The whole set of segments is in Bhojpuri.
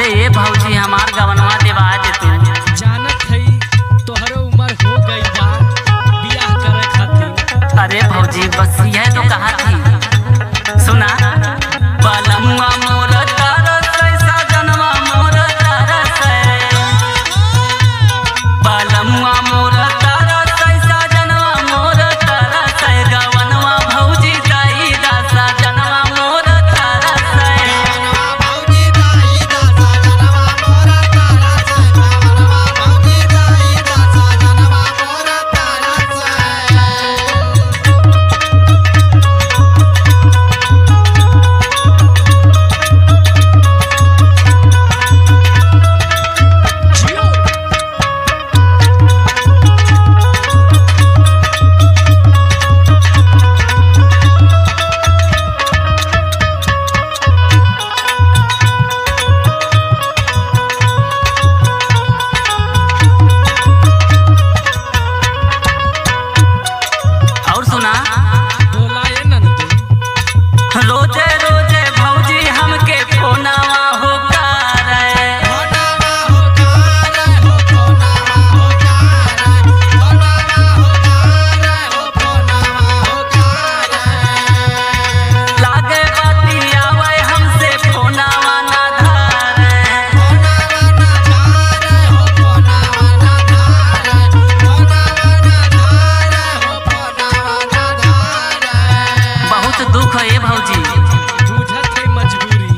ये भौजी हमार गवनवा देवा दे तू। जानत है तोहरो उम्र हो गई बा बियाह करे खातिर। अरे भौजी बस यह तो कहा थी, सुना बलमुआ मोर तरस सजनवा मोर तरस, बलमुआ मोर तरस सजनवा मोर तरस, गवनवा भौजी दाई दा सजनवा मोर तरस। और सुना बोला ये नंदू रोजे रोजे भौजी हमके फोनवा हो करे, लागे बतियावे हमसे फोनवा ना धरे। बहुत दुख है ये भौजी, बुझत है मजबूरी।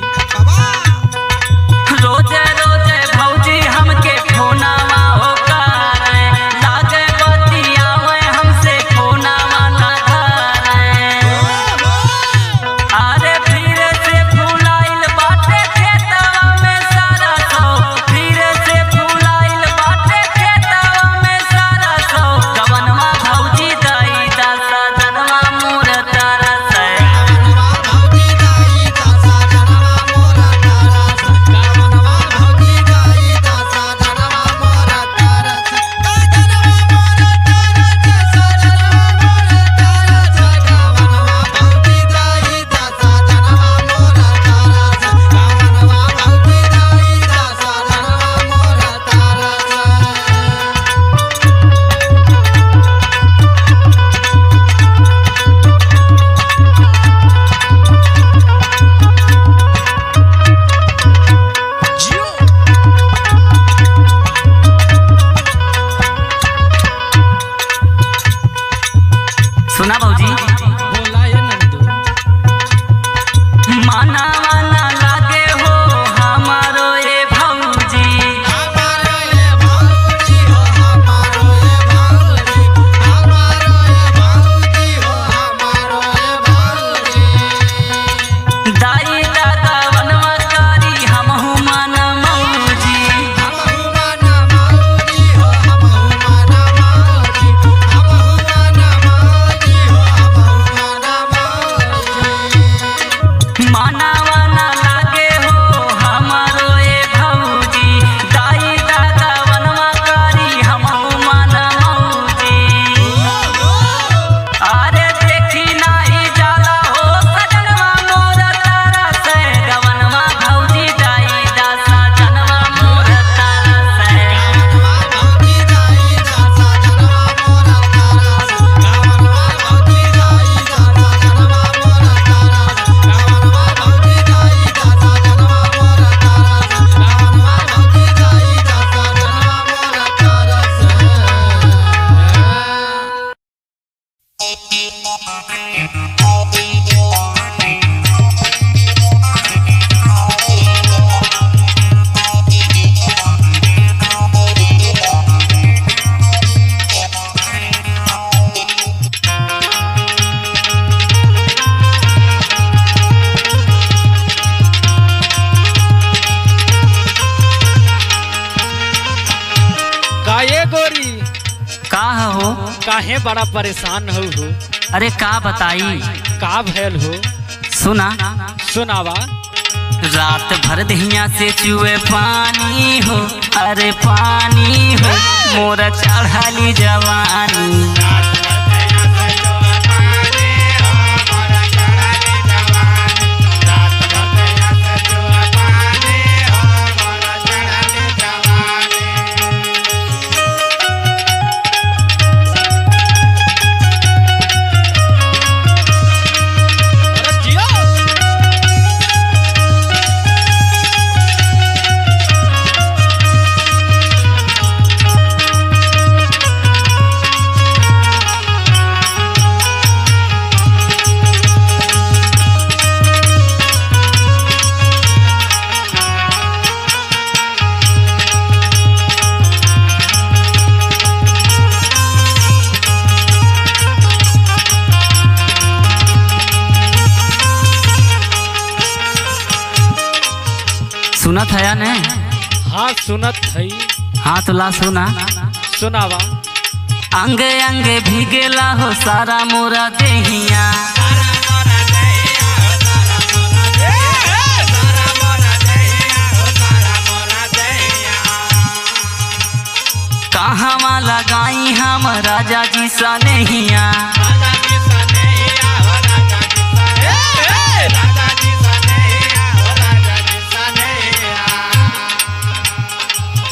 रोजे रोजे भौजी हमके फोनवा हो करे, लागे बतियावे हमसे फोनवा ना धरे। अरे फिर से फुलाइल बाटे खेतवा में सारा सौ, फिर से फुलाइल बाटे खेतवा में सारा सौ, गवनवा भौजी दाई दा सजनवा मोर तरस। सुना भौजी बोला ये नंदू माना वाना लागे हो हमारो ये भौजी, दाई दादा वनवा कारी हमहु मन मौजी। माना वाना लागे हो हमारो ये भौजी, दाई दादा वनवा कारी हमहु मन मौजी। अरे देखी नाही जाला हो सजनवा मोर तरस, गवनवा भौजी दाई दा सजनवा मोर तरस। काये गोरी का हो? काहे बड़ा परेशान हो? अरे का बताई, का भैल हो? सुना सुनावा। रात भर दहिया से चुए पानी हो, अरे पानी हो मोर चढ़ली जवानी। सुनत है या ने? हाँ सुनत है। हाँ तो ला सुना। सुनावा। अंगे अंगे भीगेला हो सारा मोरा देहिया, कहाँ लगाई हम राजा जी सा नहिया।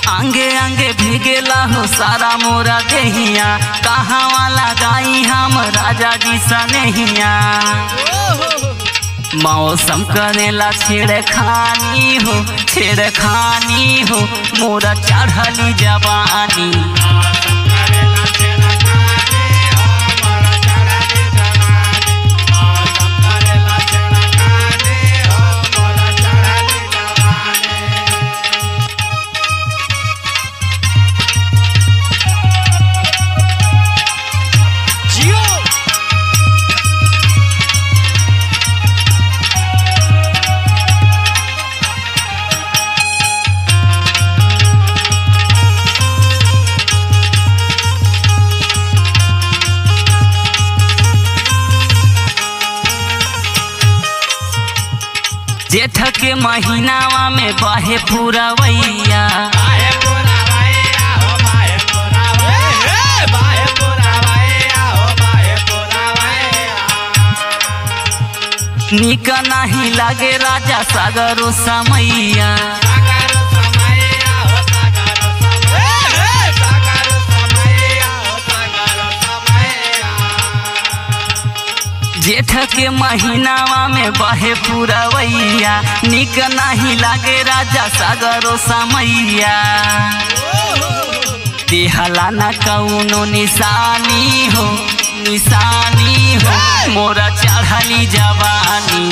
अंगे अंगे भीगेला हो सारा मोरा देहिया, कहाँ लगाई हम राजा जी सा नहिया। मौसम करेला छेड़खानी हो मोरा चढ़ली जवानी। जेठ के महीनावा में बहे पुरवैया, निक नहीं लागे राजा सागरो समैया। जेठ के महीनावा में बहे पुरवैया, निक नहीं लागे राजा सागरो समैया। देहला न कौनो निशानी हो मोरा चढ़ली जवानी।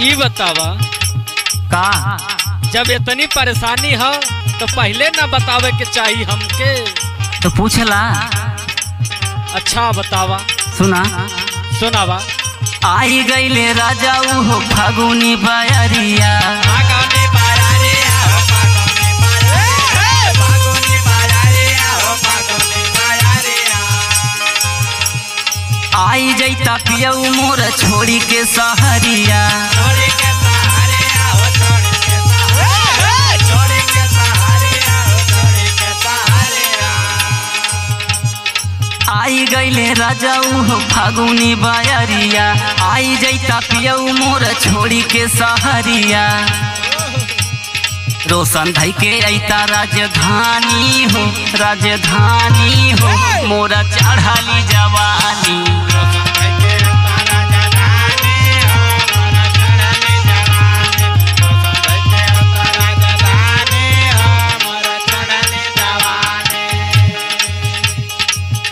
ई बतावा का जब इतनी परेशानी हो तो पहले ना बतावे के चाहिए हमके। तो पूछला। अच्छा बतावा। सुना। सुनावा। आई गईले राजा उहो फागुनी बयरिया, आई जैता पियऊ मोर छोड़ी के सहरिया। आई गईले राजा उहो फागुनी बयरिया, आई जैता पियऊ मोर छोड़ी के सहरिया। रोशन धई के ऐता राजधानी हो मोरा चढ़ली जवानी।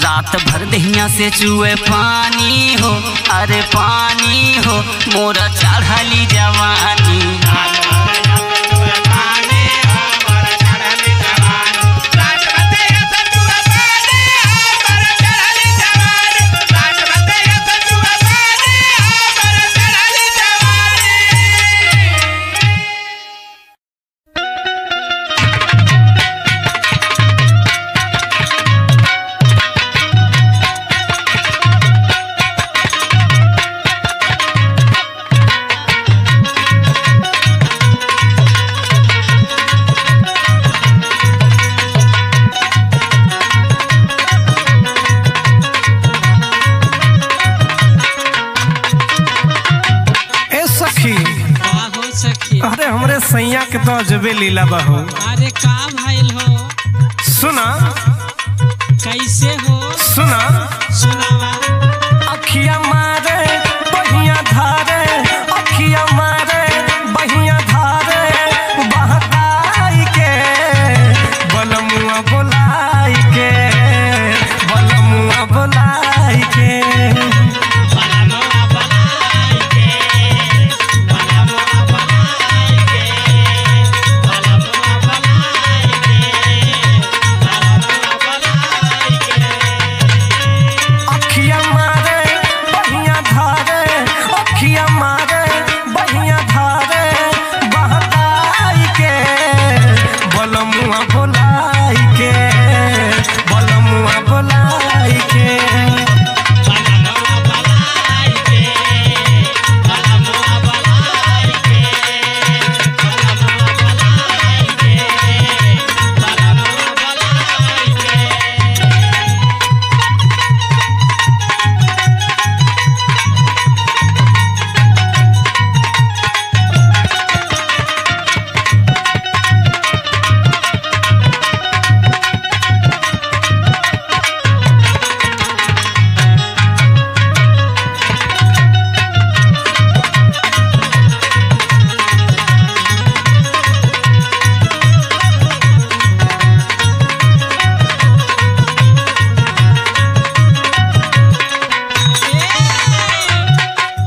रात भर दहिया से चुए पानी हो, अरे पानी हो मोरा चढ़ली जवानी। अरे हमरे सैया के तो अजबे लीला बहू। अरे का भाईल हो? सुना कैसे हो? सुना सुनावा। अखिया मारे बहिया धारे, अखिया मारे बहिया धारे, बहकाई के बलमुआ बोलाई के, बलमुआ बोलाई के। बलमुआ बोलाई के, बलमुआ बोलाई के, बलमुआ बोलाई के, बलमुआ बोलाई के। अखिया मारे बहिया धारे, अखिया मारे बहिया धारे, बहकाई के बलमुआ बोलाई के, बलमुआ बोलाई के। बलमुआ बोलाई के, बलमुआ बोलाई के, बलमुआ बोलाई के, बलमुआ बोलाई के।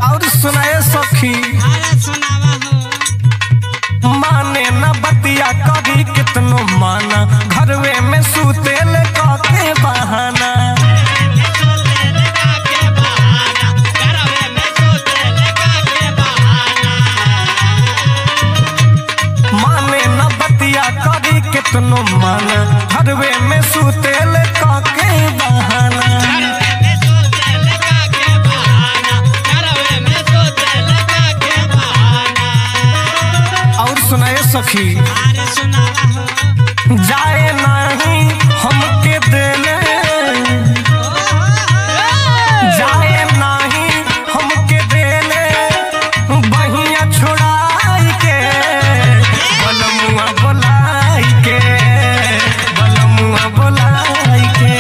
और सुनाए सखी अरे सुनावा हो। माने न बतिया कभी कितनो माना, घरवे में सुतेल के बहाना। माने न बतिया कभी कितनो माना, घरवे में सुतेल के बहाना। और सुनाए सखी अरे सुनावा हो। जाए नहीं हमके देले, जाए नहीं हमके देले, बहिया छोड़ाई के बलमुआ बोलाई के, बलमुआ बोलाई के।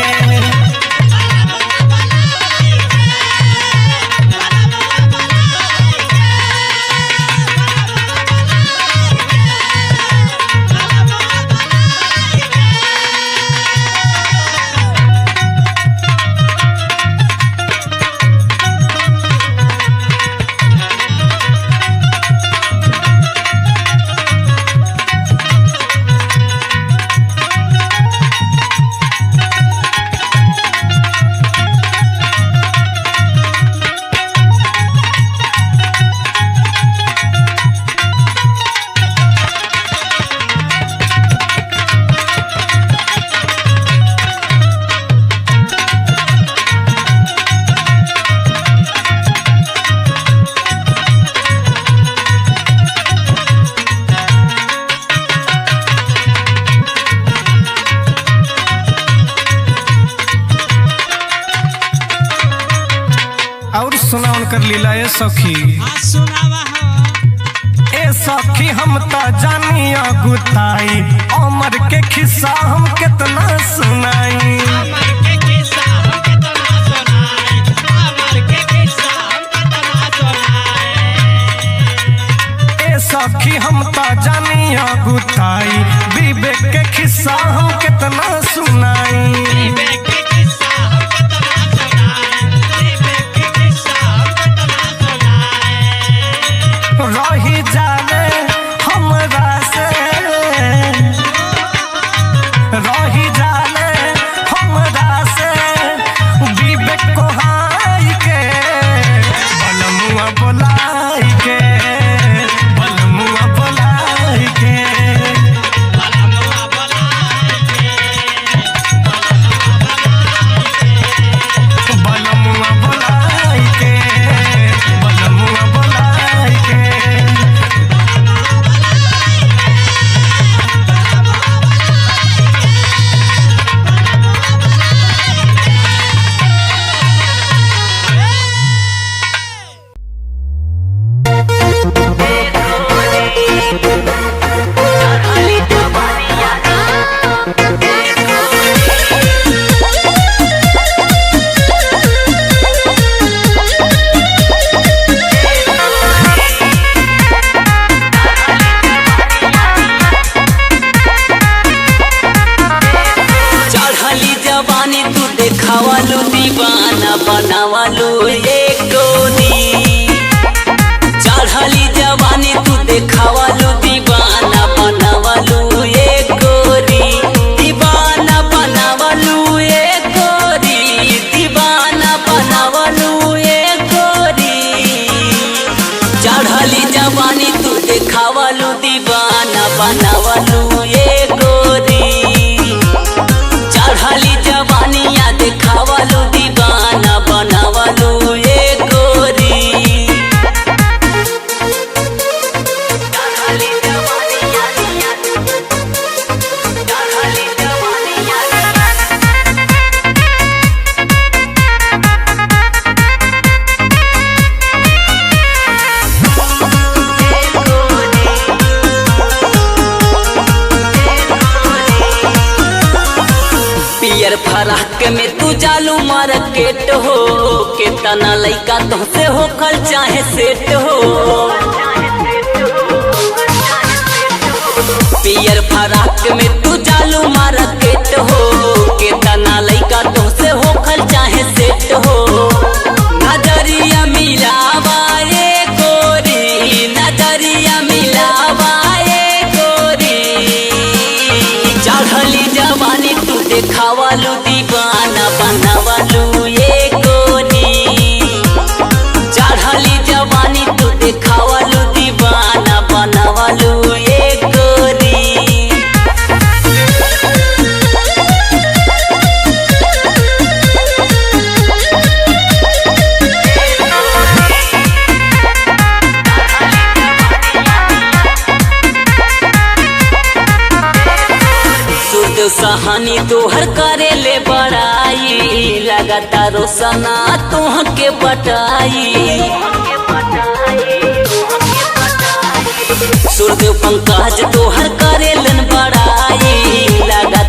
और सुना उनकर लीला ए सखी। हाँ सुनावा हो। ए सखी हम त जानिया गुताई, अमर के खिस्सा हम कितना सुनाई। अमर के किस्सा हम कितना सुनाए, अमर के किस्सा हम कितना सुनाए। ए सखी हम त जानिया गुताई, विवेक के खिस्सा हम कितना सुनाई। विवेक के किस्सा हम कितना सुनाए, विवेक के किस्सा हम कितना सुनाए। रही जाने हमरा से, रही जाने हमरा से, विवेक को हाई के बलमुआ बोलाई के, बलमुआ बोलाई के। बलमुआ बोलाई के, देखावलू दीवाना बनावलू एक गोरी चढ़ली जवानी तू देखावलू दीवाना बनावलू एक गोरी दीवाना बनावलू एक गोरी दीवाना बनावलू एक गोरी चढ़ली जवानी तू देखावलू दीवाना बनावलू एक गोरी चढ़ली जवानिया देखावलू दीवाना बनावलू एक गोरी चढ़ली जवानिया चढ़ली जवानिया पियर फराक में तू जालू मार्केट हो केतना लइका तुमसे होखल चाहे सेट हो पियर फराक में तू जालू मार्केट हो केतना लइका तुमसे होखल चाहे सेट हो नजरिया मिलावा ए गोरी नजरिया मिलावा ए गोरी चढ़ली जवानी तू देखावलू दीवाना बनावलू एक गोरी चढ़ली जवानी तू देखावलू दीवाना बनावलू एक गोरी सुरदेव सहानी तोहर करे ले बड़ाई लगातार रोसना तोह के बटाई सुरदेव पंकज तोहर करे लन बड़ाई लगा